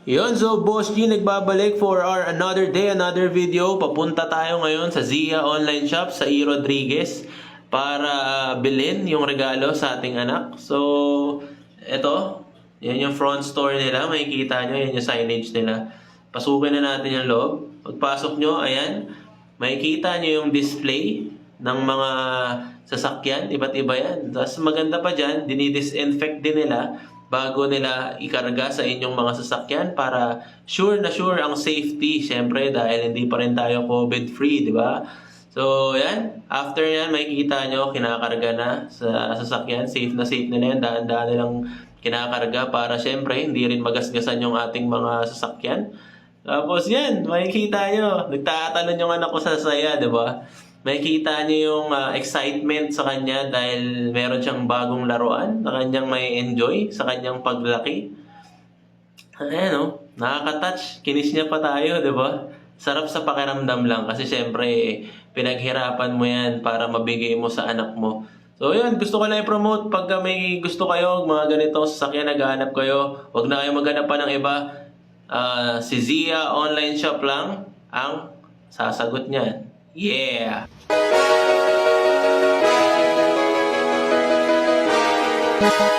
Yun, so Boss G nagbabalik for our another day, another video. Papunta tayo ngayon sa Zia Online Shop sa E. Rodriguez para bilhin yung regalo sa ating anak. So, eto, yan yung front store nila. Makikita nyo, yan yung signage nila. Pasukin na natin yung loob. Pagpasok nyo, ayan, makikita nyo yung display ng mga sasakyan. Iba't iba yan. Tapos maganda pa dyan, dinidisinfect din nila bago nila ikarga sa inyong mga sasakyan para sure na sure ang safety. Siyempre, dahil hindi pa rin tayo COVID-free, di ba? So, yan. After yan, makikita nyo, kinakarga na sa sasakyan. Safe na safe na yan. Daan-daan nilang kinakarga para siyempre, hindi rin magasgasan yung ating mga sasakyan. Tapos yan, makikita nyo. Nagtatalon yung anak ko sa saya, di ba? Makikita nyo yung excitement sa kanya dahil meron siyang bagong laruan na kanyang may enjoy sa kanyang paglaki. Ayan o, nakaka-touch. Kinis niya pa tayo, di ba? Sarap sa pakiramdam lang kasi syempre pinaghirapan mo yan para mabigay mo sa anak mo. So yun, gusto ko na i-promote pag may gusto kayo, mga ganitong sasakyan, naghahanap kayo, huwag na kayo maghanap pa ng iba. Si Zia Online Shop lang ang sasagot niyan. Yeah! Thank you.